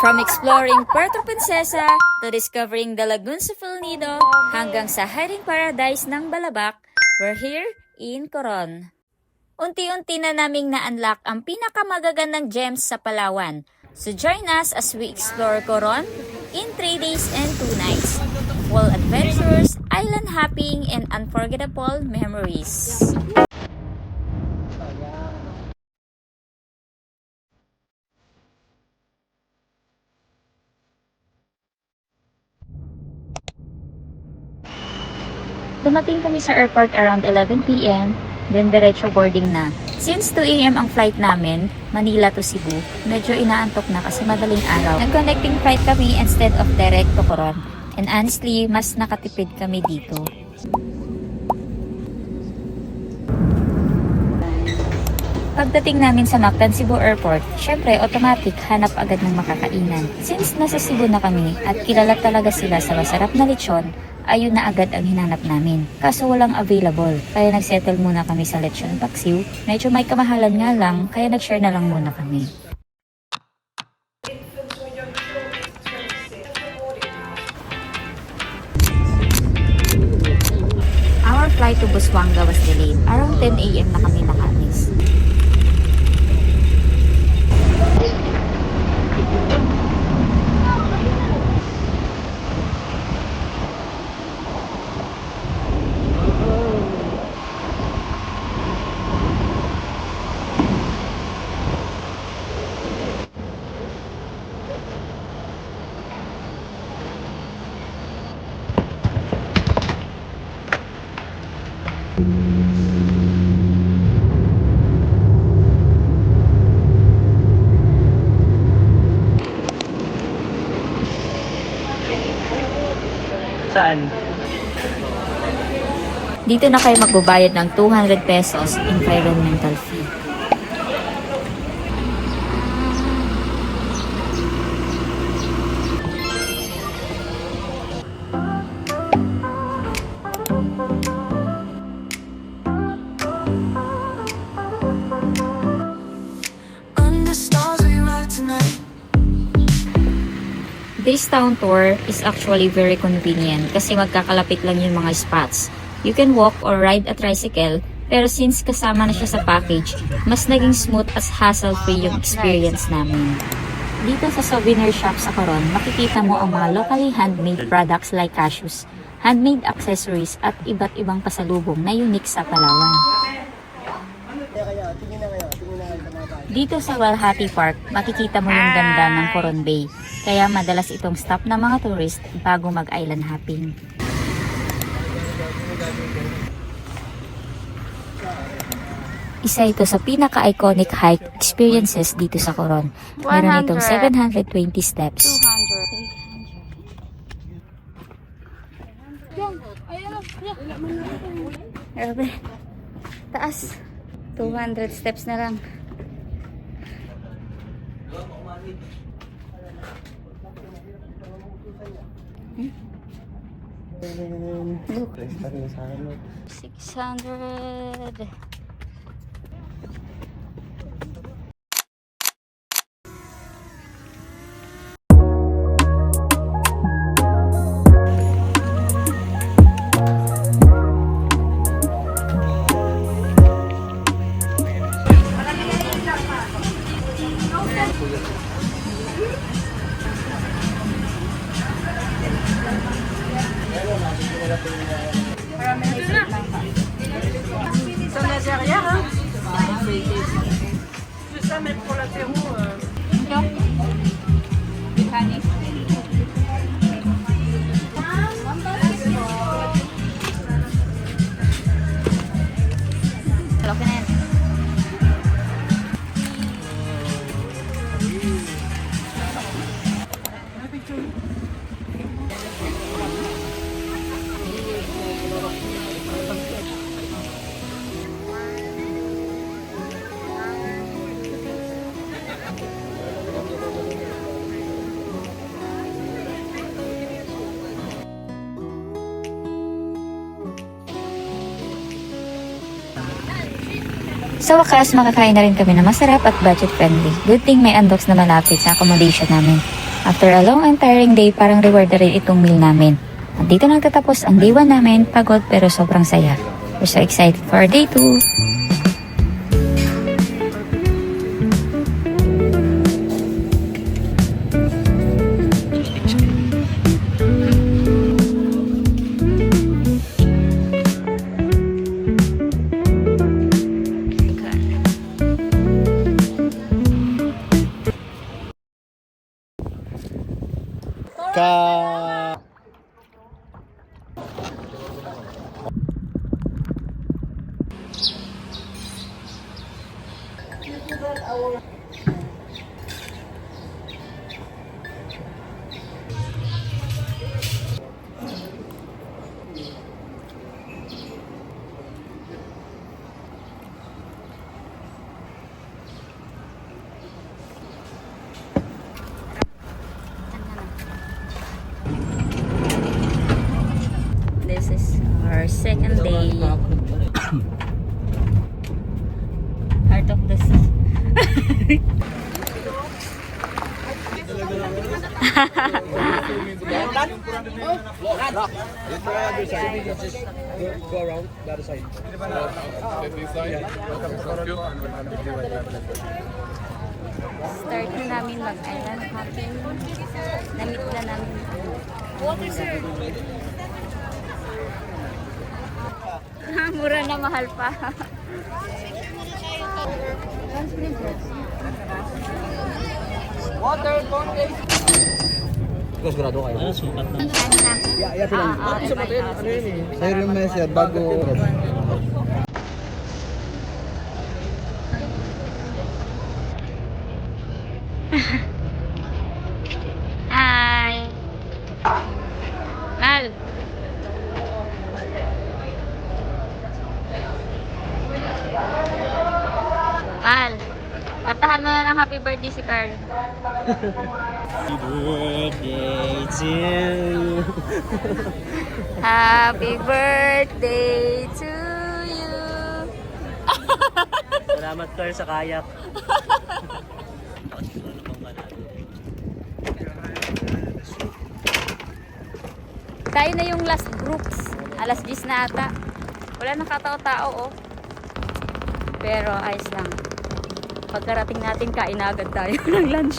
From exploring Puerto Princesa to discovering the lagoons of El Nido hanggang sa hiding paradise ng Balabac, we're here in Coron. Unti-unti na naming na-unlock ang pinakamagagandang gems sa Palawan. So join us as we explore Coron in 3 days and 2 nights. Full adventures, island hopping, and unforgettable memories. Dumating kami sa airport around 11 p.m. Then diretso boarding na. Since 2 a.m. ang flight namin, Manila to Cebu, medyo inaantok na kasi madaling araw. Nag-connecting flight kami instead of direct to Coron. And honestly, mas nakatipid kami dito. Pagdating namin sa Mactan Cebu Airport, syempre automatic hanap agad ng makakainan. Since nasa Cebu na kami at kilala talaga sila sa masarap na lechon, ayun na agad ang hinanap namin. Kaso walang available, kaya nagsettle muna kami sa lechon paksiw. Medyo may kamahalan nga lang, kaya nag-share na lang muna kami. Our flight to Busuanga was delayed. Around 10 a.m. na kami nakaalis. Saan? Dito na kayo magbabayad ng 200 pesos environmental fee. This town tour is actually very convenient kasi magkakalapit lang yung mga spots. You can walk or ride a tricycle, pero since kasama na siya sa package, mas naging smooth as hassle-free yung experience namin. Dito sa souvenir shop sa Coron, makikita mo ang mga locally handmade products like cashews, handmade accessories at iba't ibang pasalubong na unique sa Palawan. Dito sa Walhati Park, makikita mo yung ganda ng Coron Bay. Kaya madalas itong stop ng mga tourist bago mag-island hopping. Isa ito sa pinaka-iconic hike experiences dito sa Coron. Meron itong 720 steps. 200. Taas. 200 steps na lang. Look. 600. Ça en a derrière, hein. C'est ça, même pour l'apéro. Sa wakas, makakain na rin kami na masarap at budget friendly. Good thing may undocs na malapit sa accommodation namin. After a long and tiring day, parang reward na rin itong meal namin. At dito nagtatapos ang day 1 namin, pagod pero sobrang saya. We're so excited for our day 2. Ka This is our second day. Heart of the sea. go around the other side. Start na namin mag-island hopping. Namit na namin. Water, sir. Mura na, mahal pa. Ikaw sigurado kayo? Ano, sukat na. Yeah, pinang. Sa'yo yung message bago. Hi. Mal. Mal. Katahan mo na ng happy birthday si Carl. Happy birthday to you. Happy birthday to you. Salamat, Carl, sa kayak. Tayo na yung last groups. Alas 10 na ata. Wala nang katao-tao, oh. Pero ayos lang. Pagkarating natin, kain na agad tayo ng lunch.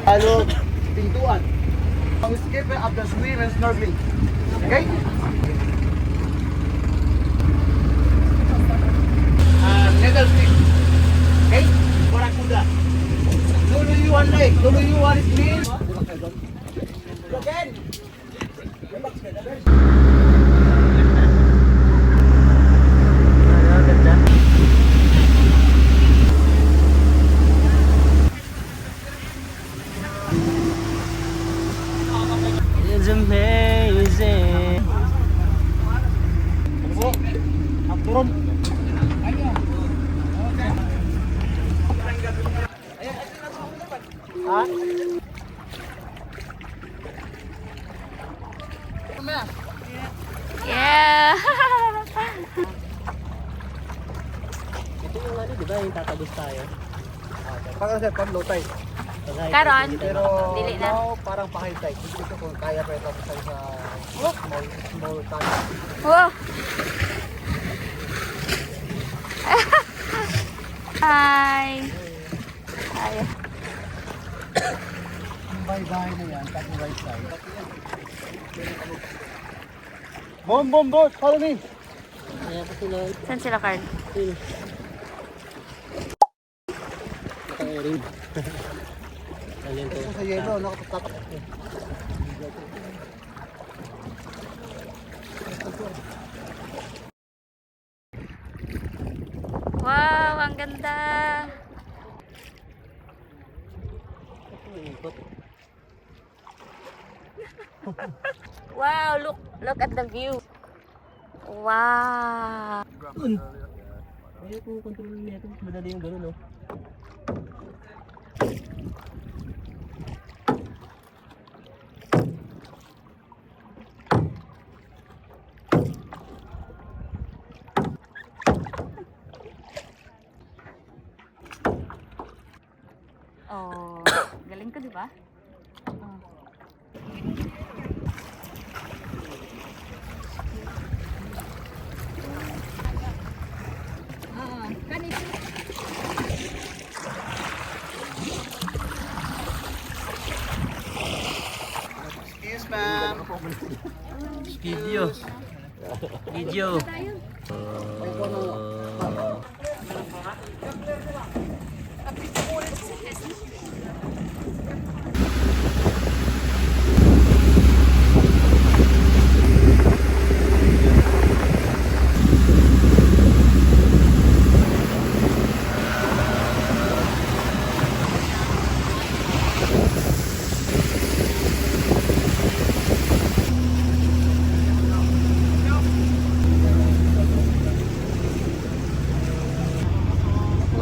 Ano? Pintuan. Ang skip after swim and snorkeling. Okay? Legal stick. Okay? Barakuda. Lulu you one leg. Lulu you one is me. Again. Ano, ganda. It's amazing. Ano po? Turun. Ha? Yeah! Ito yung ano, di ba? Yung tatagos tayo. Parang sir, pang low tide. Karon, Pero dili na. now, parang pa high tide. Hindi ko kung kaya pa ito sa small tide. Wow! Hi! Ay. Bye-bye na yan, tapos right side. Boom, boom, boom! Follow me! Kaya pa sila. Saan sila, Carl? Naka-airing. Alin to? Ito sa yelo, nakatatak. Wow, ang ganda! Wow, look at the view. Wow. Ayaw ko control nito. Madali yung gano'n, no? ba? Yes, ma'am. Video. Video.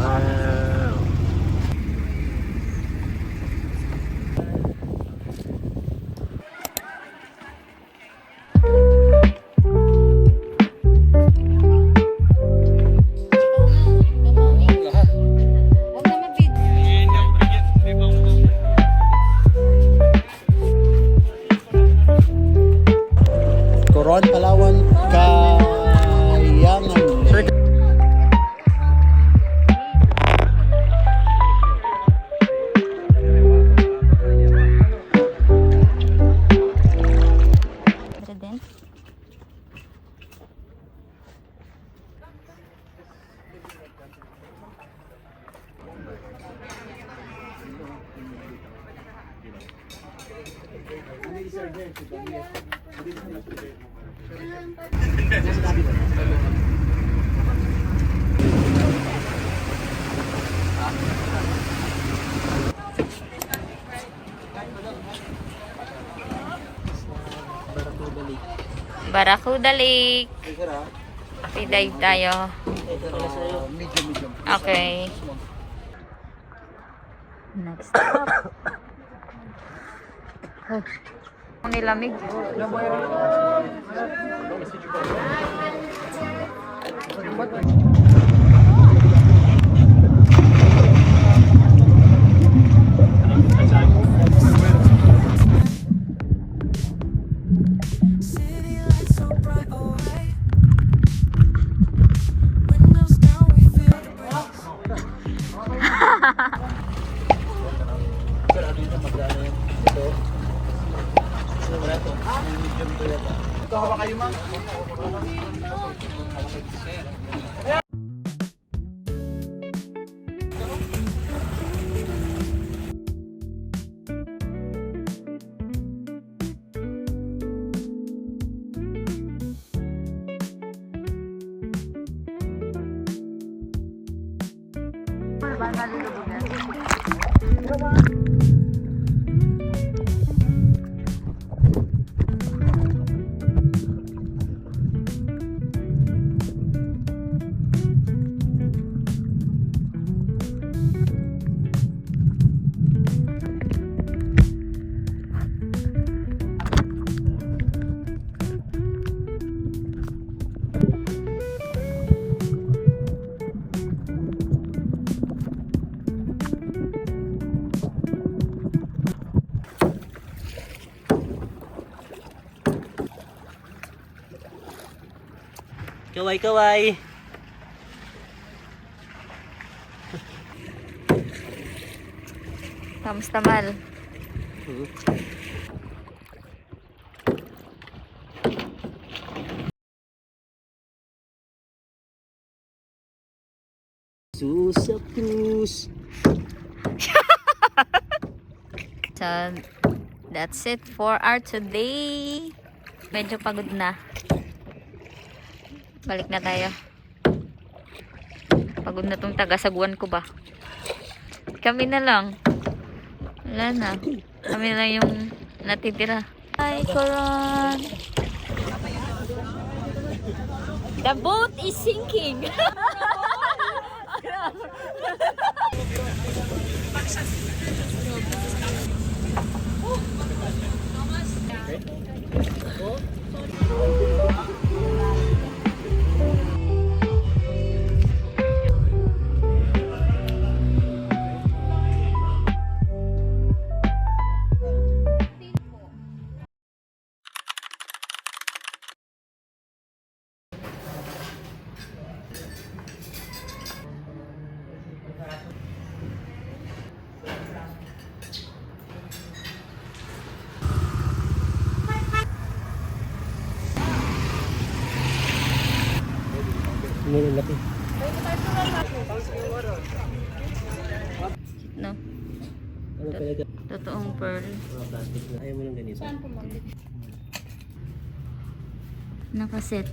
Wow. Coron, Palawan, Kayangan. President? Barracuda Lake. Dive tayo. Medium. Okay. Next stop. Ang nilamig. City lights so bright, alright. Windows down, we feel the breeze. Ito hawa kayo, ma'am. Kaway. Kamusta, Mal? Susapus. So, that's it for our today. Medyo pagod na. Balik na tayo. Pagod na tong taga-saguan ko ba? Kami na lang. Wala na. Kami na lang yung natitira. Hi, Coron! The boat is sinking! Ngayon laki. No? Ano pala ito? Totoong pearl. Mga plastic na. Ayaw mo ng ganito. Nakaset.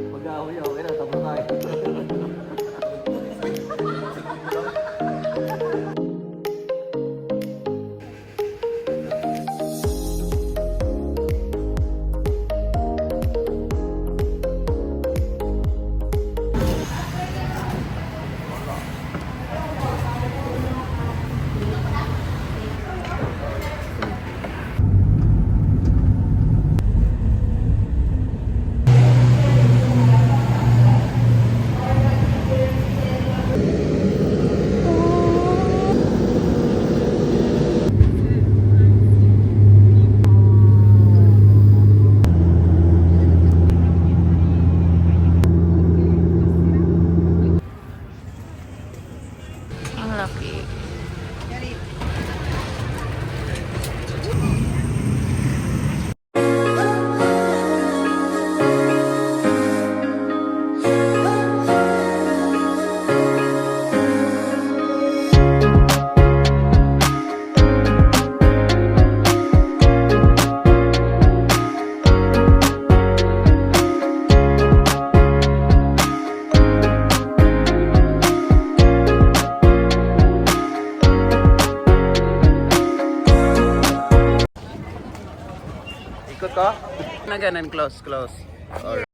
Pag-ahoy, okay na. Tapos tayo. Ang laki. Ikot ka? Na ganun, close. Or